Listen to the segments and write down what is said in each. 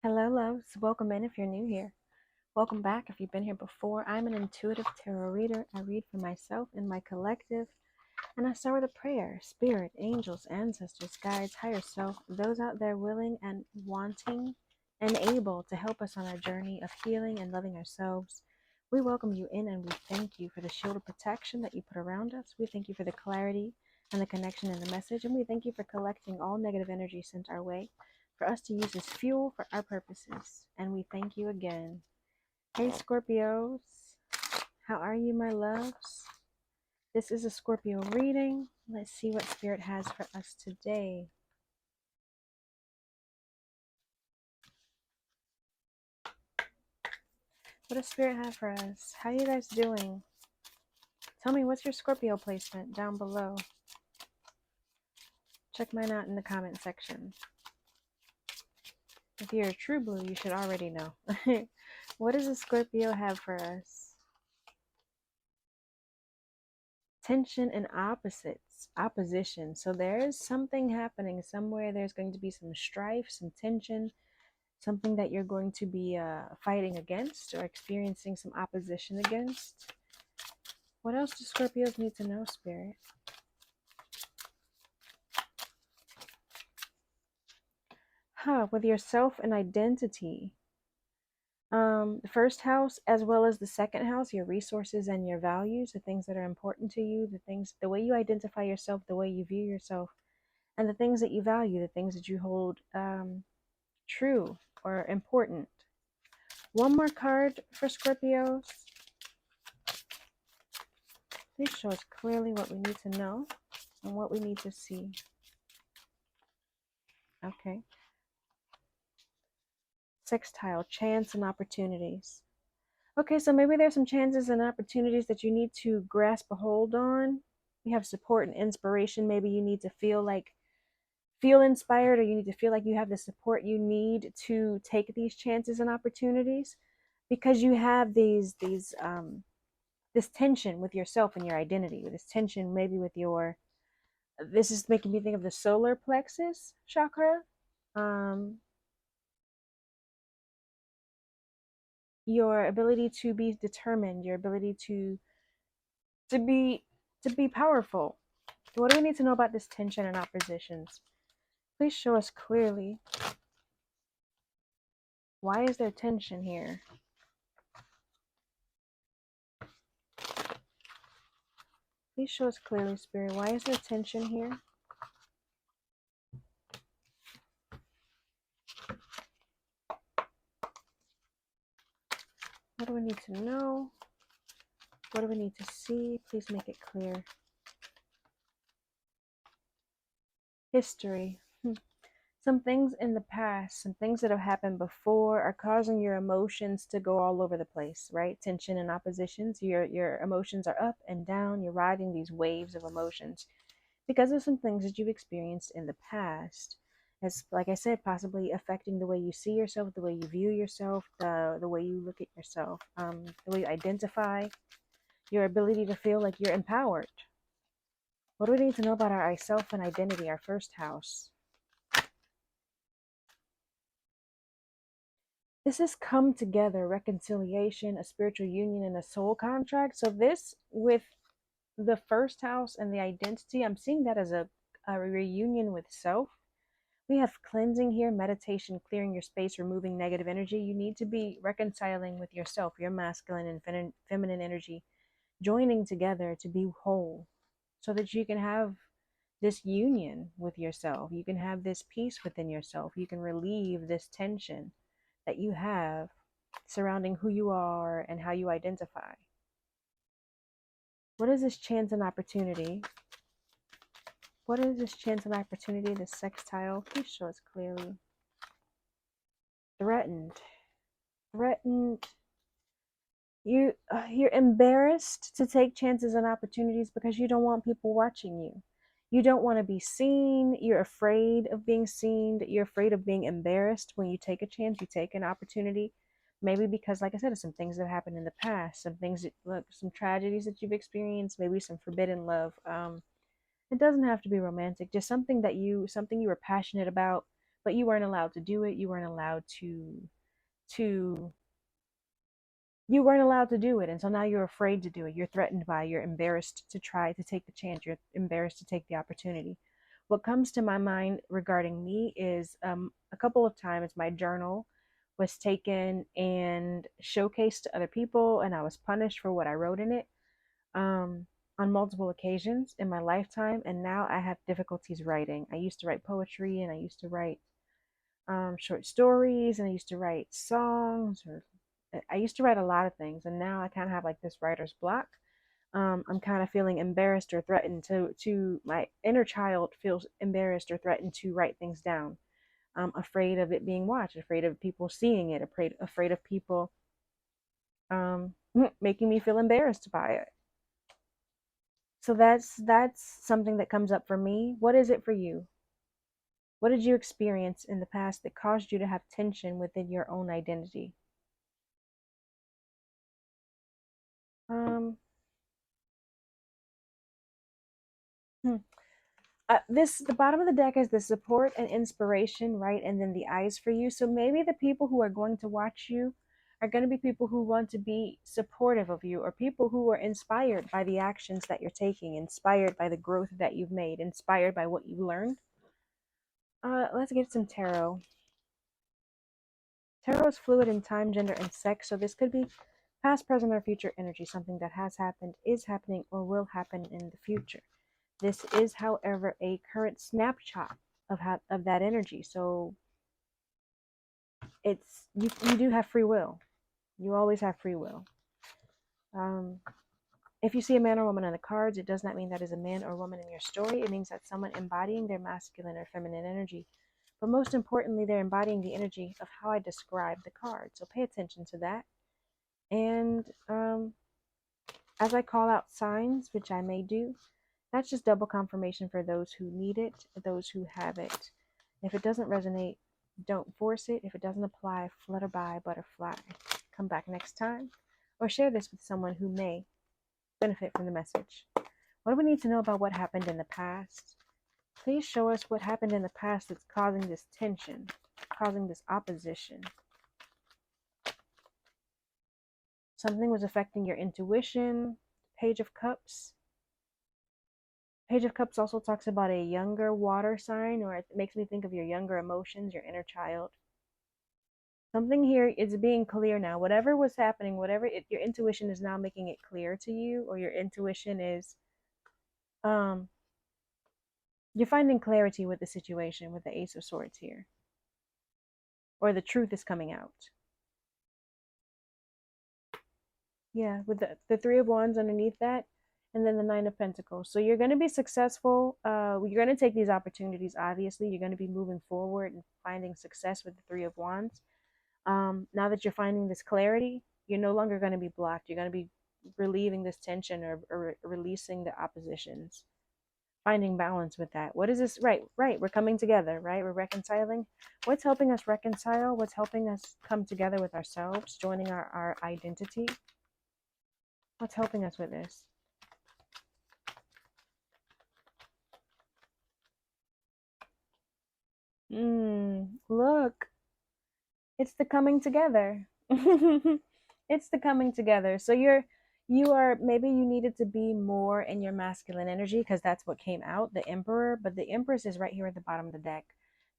Hello, loves. Welcome in if you're new here. Welcome back if you've been here before. I'm an intuitive tarot reader. I read for myself and my collective, and I start with a prayer. Spirit, angels, ancestors, guides, higher self, those out there willing and wanting and able to help us on our journey of healing and loving ourselves. We welcome you in and we thank you for the shield of protection that you put around us. We thank you for the clarity and the connection in the message, and we thank you for collecting all negative energy sent our way for us to use as fuel for our purposes. And we thank you again. Hey, Scorpios. How are you, my loves? This is a Scorpio reading. Let's see what Spirit has for us today. What does Spirit have for us? How are you guys doing? Tell me, what's your Scorpio placement down below? Check mine out in the comment section. If you're a true blue, you should already know. What does a Scorpio have for us? Tension and opposition. So there is something happening somewhere. There's going to be some strife, some tension, something that you're going to be fighting against or experiencing some opposition against. What else do Scorpios need to know, Spirit? With yourself and identity. The first house as well as the second house, your resources and your values, the things that are important to you, the way you identify yourself, the way you view yourself, and the things that you value, the things that you hold true or important. One more card for Scorpios. Please show us clearly what we need to know and what we need to see. Okay. Sextile, chance and opportunities. Okay, so maybe there's some chances and opportunities that you need to grasp a hold on. You have support and inspiration. Maybe you need to feel inspired, or you need to feel like you have the support you need to take these chances and opportunities, because you have this tension with yourself and your identity, with this tension maybe with this is making me think of the solar plexus chakra. Your ability to be determined, your ability to be powerful. What do we need to know about this tension and oppositions? Please show us clearly. Why is there tension here? Please show us clearly, Spirit. Why is there tension here? What do we need to know? What do we need to see? Please make it clear. History. Some things in the past, some things that have happened before are causing your emotions to go all over the place, right? Tension and oppositions. Your emotions are up and down. You're riding these waves of emotions because of some things that you've experienced in the past. As like I said, possibly affecting the way you see yourself, the way you view yourself, the way you look at yourself, the way you identify, your ability to feel like you're empowered. What do we need to know about our self and identity, our first house? This is come together, reconciliation, a spiritual union, and a soul contract. So this, with the first house and the identity, I'm seeing that as a reunion with self. We have cleansing here, meditation, clearing your space, removing negative energy. You need to be reconciling with yourself, your masculine and feminine energy, joining together to be whole, so that you can have this union with yourself. You can have this peace within yourself. You can relieve this tension that you have surrounding who you are and how you identify. What is this chance and opportunity? What is this chance and opportunity, this sextile? Please show us clearly. Threatened. You're embarrassed to take chances and opportunities because you don't want people watching you. You don't want to be seen. You're afraid of being seen. You're afraid of being embarrassed when you take a chance, you take an opportunity. Maybe because, like I said, some things that happened in the past, some tragedies that you've experienced, maybe some forbidden love. It doesn't have to be romantic, just something you were passionate about, but you weren't allowed to do it. You weren't allowed to you weren't allowed to do it. And so now you're afraid to do it. You're threatened by, you're embarrassed to try to take the chance. You're embarrassed to take the opportunity. What comes to my mind regarding me is a couple of times my journal was taken and showcased to other people, and I was punished for what I wrote in it um, on multiple occasions in my lifetime. And now I have difficulties writing. I used to write poetry, and I used to write short stories, and I used to write songs, or I used to write a lot of things, and now I kind of have like this writer's block. I'm kind of feeling embarrassed or threatened to my inner child feels embarrassed or threatened to write things down. I'm afraid of it being watched, afraid of people seeing it, afraid of people making me feel embarrassed by it. So that's something that comes up for me. What is it for you? What did you experience in the past that caused you to have tension within your own identity? Um, hmm. This the bottom of the deck is the support and inspiration, right? And then the eyes for you. So maybe the people who are going to watch you are going to be people who want to be supportive of you, or people who are inspired by the actions that you're taking, inspired by the growth that you've made, inspired by what you've learned. Let's get some tarot. Tarot is fluid in time, gender, and sex. So this could be past, present, or future energy, something that has happened, is happening, or will happen in the future. This is, however, a current snapshot of that energy. So it's you do have free will. You always have free will. Um, if you see a man or woman on the cards, it does not mean that is a man or woman in your story. It means that's someone embodying their masculine or feminine energy. But most importantly, they're embodying the energy of how I describe the card. So pay attention to that. And as I call out signs, which I may do, that's just double confirmation for those who need it, those who have it. If it doesn't resonate, don't force it. If it doesn't apply, flutter by, butterfly. Come back next time, or share this with someone who may benefit from the message. What do we need to know about what happened in the past? Please show us what happened in the past that's causing this tension, causing this opposition. Something was affecting your intuition. Page of Cups. Page of Cups also talks about a younger water sign, or it makes me think of your younger emotions, your inner child. Something here is being clear now. Whatever was happening, your intuition is now making it clear to you, or your intuition is, you're finding clarity with the situation, with the Ace of Swords here, or the truth is coming out. Yeah, with the Three of Wands underneath that, and then the Nine of Pentacles. So you're going to be successful. You're going to take these opportunities, obviously. You're going to be moving forward and finding success with the Three of Wands. Now that you're finding this clarity, you're no longer going to be blocked. You're going to be relieving this tension, or releasing the oppositions, finding balance with that. What is this? Right. We're coming together, right? We're reconciling. What's helping us reconcile? What's helping us come together with ourselves, joining our identity? What's helping us with this? Look, it's the coming together. It's the coming together. So you are, maybe you needed to be more in your masculine energy, because that's what came out, the Emperor. But the Empress is right here at the bottom of the deck.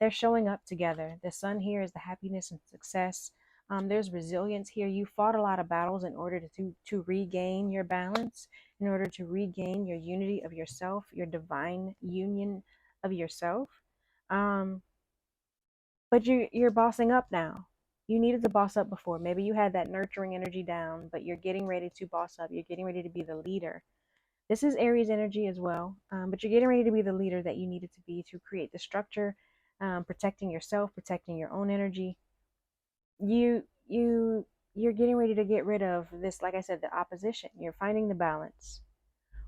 They're showing up together. The Sun here is the happiness and success. There's resilience here. You fought a lot of battles in order to regain your balance, in order to regain your unity of yourself, your divine union of yourself. But you're bossing up now. You needed to boss up before. Maybe you had that nurturing energy down, but you're getting ready to boss up. You're getting ready to be the leader. This is Aries energy as well, but you're getting ready to be the leader that you needed to be, to create the structure, protecting yourself, protecting your own energy. You're getting ready to get rid of this, like I said, the opposition. You're finding the balance.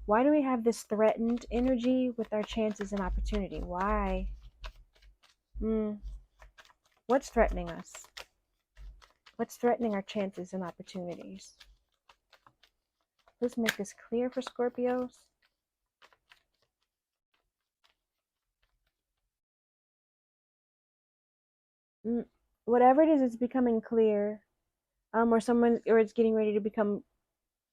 Why do we have this threatened energy with our chances and opportunity? Why? What's threatening us? What's threatening our chances and opportunities? Let's make this clear for Scorpios. whatever it is, it's becoming clear. Or it's getting ready to become,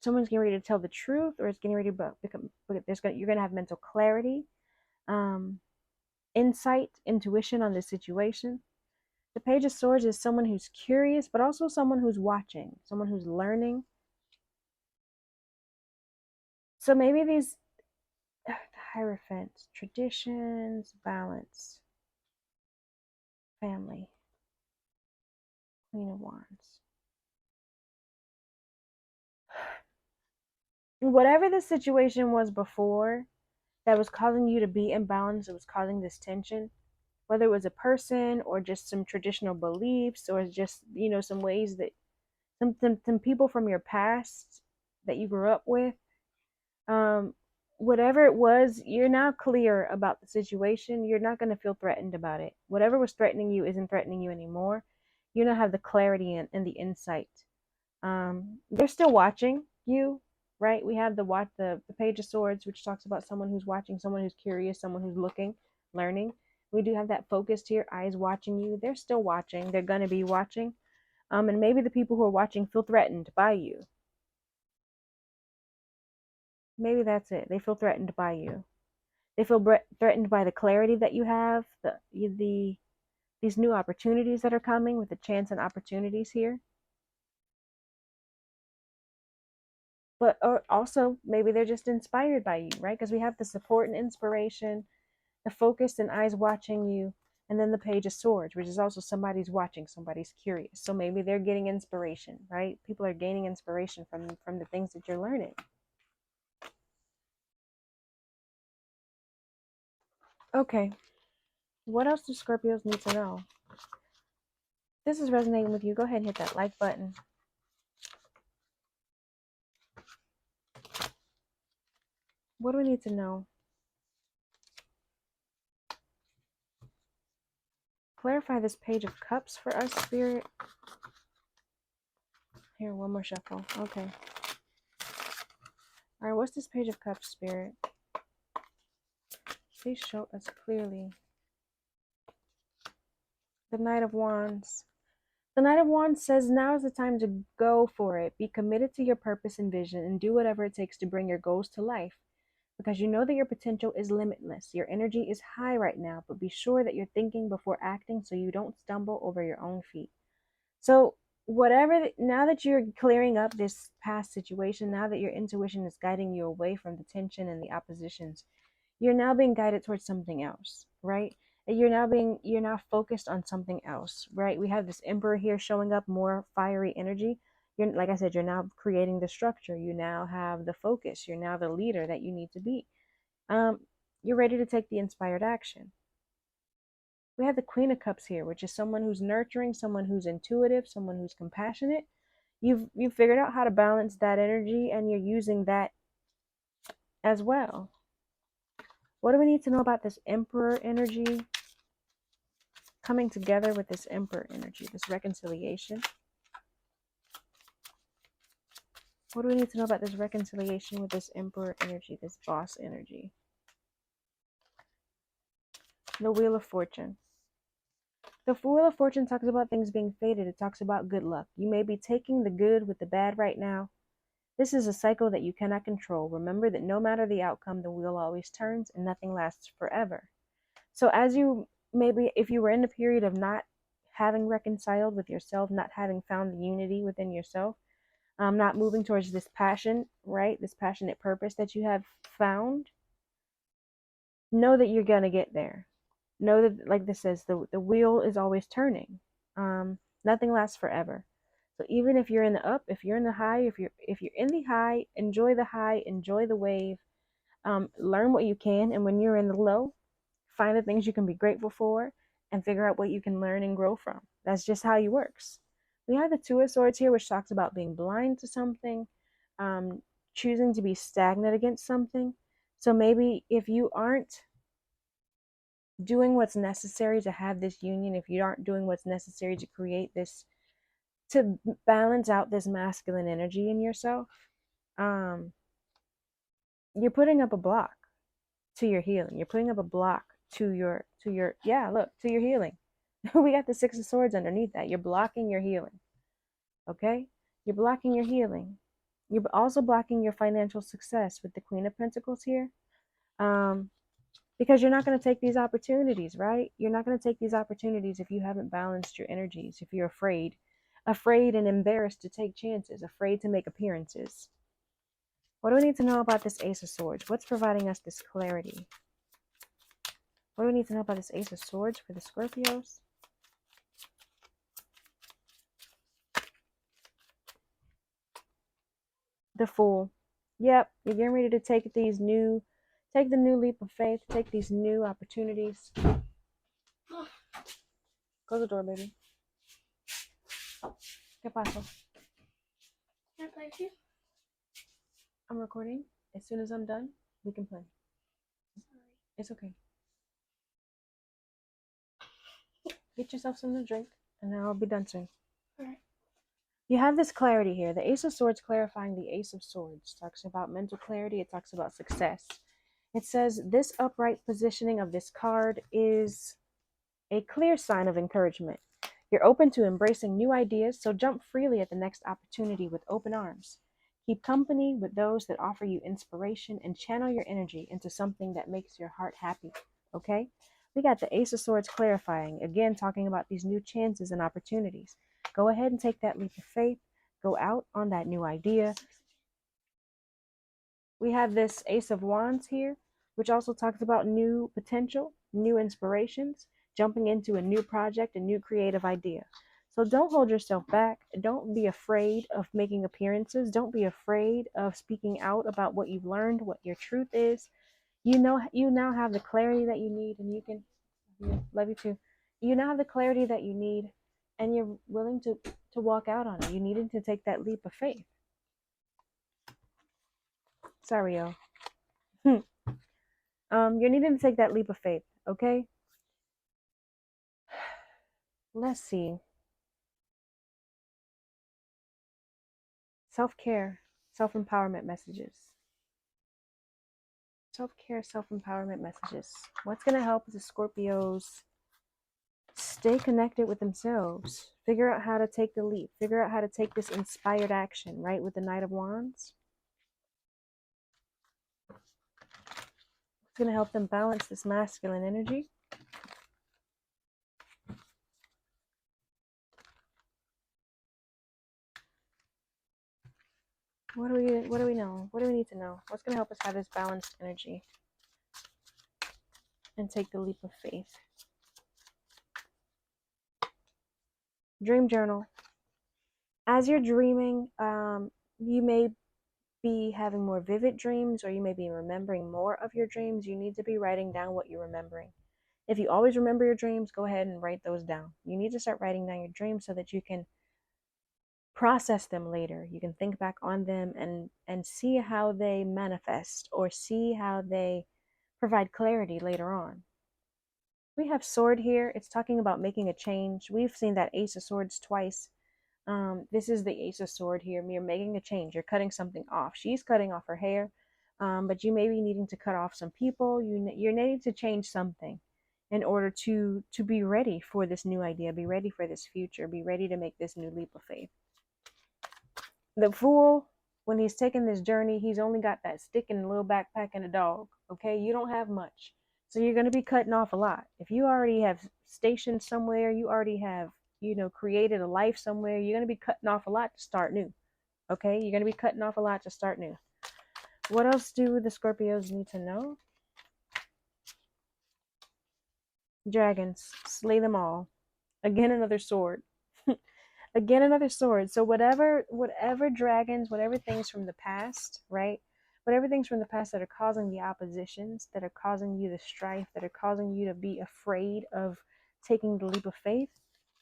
someone's getting ready to tell the truth, or it's getting ready to become, you're going to have mental clarity, um, insight, intuition on the situation. The Page of Swords is someone who's curious, but also someone who's watching, someone who's learning. So maybe these the Hierophant, traditions, balance, family, Queen of Wands. Whatever the situation was before that was causing you to be imbalanced, it was causing this tension, whether it was a person or just some traditional beliefs or just, some ways that some people from your past that you grew up with, um, whatever it was, you're now clear about the situation. You're not going to feel threatened about it. Whatever was threatening you isn't threatening you anymore. You now have the clarity and the insight. They're still watching you, right? We have the Page of Swords, which talks about someone who's watching, someone who's curious, someone who's looking, learning. We do have that focused here, eyes watching you. They're still watching. They're going to be watching. And maybe the people who are watching feel threatened by you. Maybe that's it. They feel threatened by you. They feel threatened by the clarity that you have, these new opportunities that are coming with the chance and opportunities here. But or also maybe they're just inspired by you, right? Because we have the support and inspiration, the focused and eyes watching you, and then the Page of Swords, which is also somebody's watching, somebody's curious. So maybe they're getting inspiration, right? People are gaining inspiration from the things that you're learning. Okay, what else do Scorpios need to know? If this is resonating with you, go ahead and hit that like button. What do we need to know? Clarify this Page of Cups for us, Spirit. Here, one more shuffle. Okay. All right, what's this Page of Cups, Spirit? Please show us clearly. The Knight of Wands. The Knight of Wands says now is the time to go for it. Be committed to your purpose and vision and do whatever it takes to bring your goals to life, because you know that your potential is limitless. Your energy is high right now, but be sure that you're thinking before acting so you don't stumble over your own feet. So now that you're clearing up this past situation, now that your intuition is guiding you away from the tension and the oppositions, you're now being guided towards something else, right? And you're now focused on something else, right? We have this Emperor here showing up, more fiery energy. You're, like I said, you're now creating the structure. You now have the focus. You're now the leader that you need to be. Um, you're ready to take the inspired action. We have the Queen of Cups here, which is someone who's nurturing, someone who's intuitive, someone who's compassionate. You've figured out how to balance that energy, and you're using that as well. What do we need to know about this Emperor energy coming together with this Emperor energy, this reconciliation? What do we need to know about this reconciliation with this Emperor energy, this Boss energy? The Wheel of Fortune. The Wheel of Fortune talks about things being fated. It talks about good luck. You may be taking the good with the bad right now. This is a cycle that you cannot control. Remember that no matter the outcome, the wheel always turns and nothing lasts forever. So as you maybe, if you were in a period of not having reconciled with yourself, not having found the unity within yourself, not moving towards this passion, right? This passionate purpose that you have found, know that you're going to get there. Know that, like this says, the wheel is always turning. Nothing lasts forever. So even if you're in the up, if you're in the high, if you're in the high, enjoy the high, enjoy the wave. Learn what you can, and when you're in the low, find the things you can be grateful for, and figure out what you can learn and grow from. That's just how it works. We have the Two of Swords here, which talks about being blind to something, choosing to be stagnant against something. So maybe if you aren't doing what's necessary to have this union, if you aren't doing what's necessary to create this, to balance out this masculine energy in yourself, you're putting up a block to your healing. You're putting up a block to your to your healing. We got the Six of Swords underneath that. You're blocking your healing. Okay? You're blocking your healing. You're also blocking your financial success with the Queen of Pentacles here. Because you're not going to take these opportunities, right? You're not going to take these opportunities if you haven't balanced your energies, if you're afraid and embarrassed to take chances, afraid to make appearances. What do we need to know about this Ace of Swords? What's providing us this clarity? What do we need to know about this Ace of Swords for the Scorpios? The Fool. Yep, you're getting ready to take the new leap of faith, take these new opportunities. Close the door, baby. ¿Qué pasó? Can I play with you? I'm recording. As soon as I'm done, we can play. Sorry. It's okay. Get yourself something to drink, and then I'll be done soon. Alright. You have this clarity here. The Ace of Swords clarifying the Ace of Swords. Talks about mental clarity. It talks about success. It says this upright positioning of this card is a clear sign of encouragement. You're open to embracing new ideas, so jump freely at the next opportunity with open arms. Keep company with those that offer you inspiration and channel your energy into something that makes your heart happy. Okay? We got the Ace of Swords clarifying, again, talking about these new chances and opportunities. Go ahead and take that leap of faith. Go out on that new idea. We have this Ace of Wands here, which also talks about new potential, new inspirations, jumping into a new project, a new creative idea. So don't hold yourself back. Don't be afraid of making appearances. Don't be afraid of speaking out about what you've learned, what your truth is. You now have the clarity that you need, and you can love you too. You now have the clarity that you need, and you're willing to walk out on it. You needed to take that leap of faith. Sorry, y'all. You're needing to take that leap of faith, okay? Let's see. Self-care, self-empowerment messages. Self-care, self-empowerment messages. What's going to help the Scorpios stay connected with themselves? Figure out how to take the leap. Figure out how to take this inspired action, right? With the Knight of Wands. It's going to help them balance this masculine energy. What do we know? What do we need to know? What's going to help us have this balanced energy and take the leap of faith? Dream journal. As you're dreaming, you may be having more vivid dreams, or you may be remembering more of your dreams. You need to be writing down what you're remembering. If you always remember your dreams, go ahead and write those down. You need to start writing down your dreams so that you can process them later. You can think back on them and see how they manifest, or see how they provide clarity later on. We have sword here. It's talking about making a change. We've seen that Ace of Swords twice. This is the Ace of Sword here. You're making a change. You're cutting something off. She's cutting off her hair, but you may be needing to cut off some people. You're needing to change something in order to be ready for this new idea, be ready for this future, be ready to make this new leap of faith. The Fool, when he's taking this journey, he's only got that stick and a little backpack and a dog. Okay, you don't have much, so you're going to be cutting off a lot. If you already have stationed somewhere, you already have created a life somewhere, you're going to be cutting off a lot to start new. Okay, you're going to be cutting off a lot to start new. What else do the Scorpios need to know? Dragons, slay them all. Again, another sword. Again, another sword. So whatever dragons, whatever things from the past, right? Whatever things from the past that are causing the oppositions, that are causing you the strife, that are causing you to be afraid of taking the leap of faith,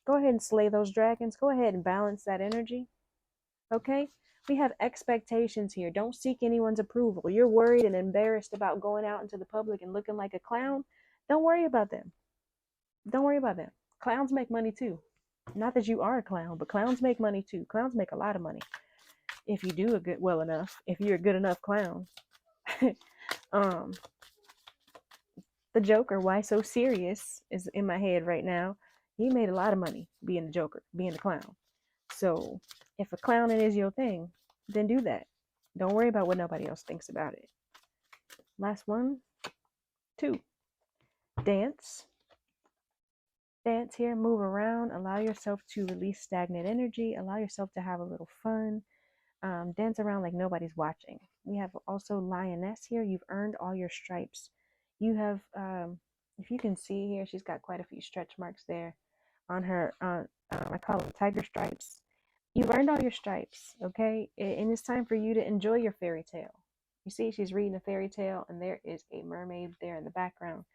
go ahead and slay those dragons. Go ahead and balance that energy. Okay? We have expectations here. Don't seek anyone's approval. You're worried and embarrassed about going out into the public and looking like a clown. Don't worry about them. Don't worry about them. Clowns make money too. Not that you are a clown, but clowns make money too. Clowns make a lot of money if you do well enough. If you're a good enough clown. The Joker, why so serious, is in my head right now. He made a lot of money being the Joker, being the clown. So if a clowning is your thing, then do that. Don't worry about what nobody else thinks about it. Last one, two. Dance. Dance here, move around, allow yourself to release stagnant energy, allow yourself to have a little fun. Dance around like nobody's watching. We have also Lioness here. You've earned all your stripes. You have, if you can see here, she's got quite a few stretch marks there on her. I call them tiger stripes. You've earned all your stripes, okay? And it's time for you to enjoy your fairy tale. You see, she's reading a fairy tale, and there is a mermaid there in the background.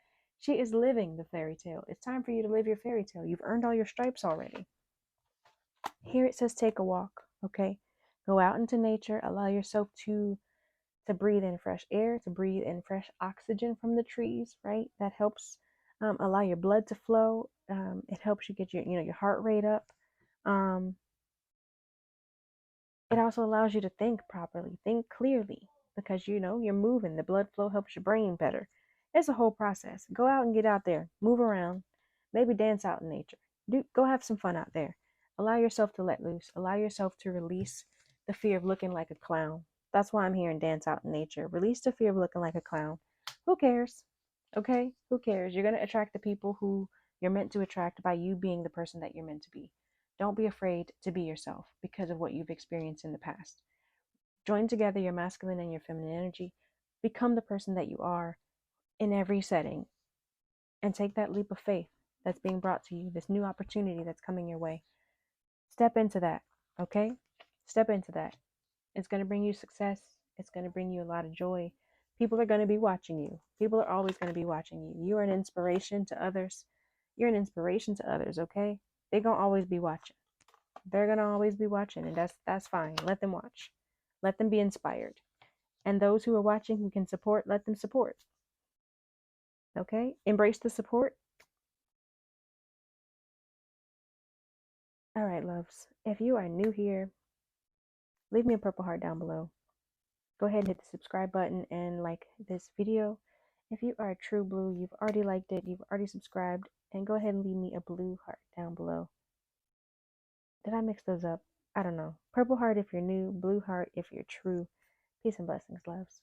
She is living the fairy tale. It's time for you to live your fairy tale. You've earned all your stripes already. Here it says take a walk, okay? Go out into nature, allow yourself to breathe in fresh air, to breathe in fresh oxygen from the trees, right? That helps allow your blood to flow. It helps you get your heart rate up. Um, it also allows you to think properly, think clearly, because you're moving. The blood flow helps your brain better. It's a whole process. Go out and get out there, move around, maybe dance out in nature. Go have some fun out there. Allow yourself to let loose. Allow yourself to release the fear of looking like a clown. That's why I'm here and dance out in nature. Release the fear of looking like a clown. Who cares? Okay? Who cares? You're going to attract the people who you're meant to attract by you being the person that you're meant to be. Don't be afraid to be yourself because of what you've experienced in the past. Join together your masculine and your feminine energy. Become the person that you are in every setting and take that leap of faith that's being brought to you, this new opportunity that's coming your way. Step into that, okay? Step into that. It's going to bring you success. It's going to bring you a lot of joy. People are going to be watching you. People are always going to be watching you. You are an inspiration to others. You're an inspiration to others, okay? They're going to always be watching. They're going to always be watching, and that's fine. Let them watch. Let them be inspired. And those who are watching who can support, let them support. Okay? Embrace the support. All right, loves. If you are new here, leave me a purple heart down below. Go ahead and hit the subscribe button and like this video. If you are a true blue, you've already liked it, you've already subscribed, and go ahead and leave me a blue heart down below. Did I mix those up? I don't know. Purple heart if you're new, blue heart if you're true. Peace and blessings, loves.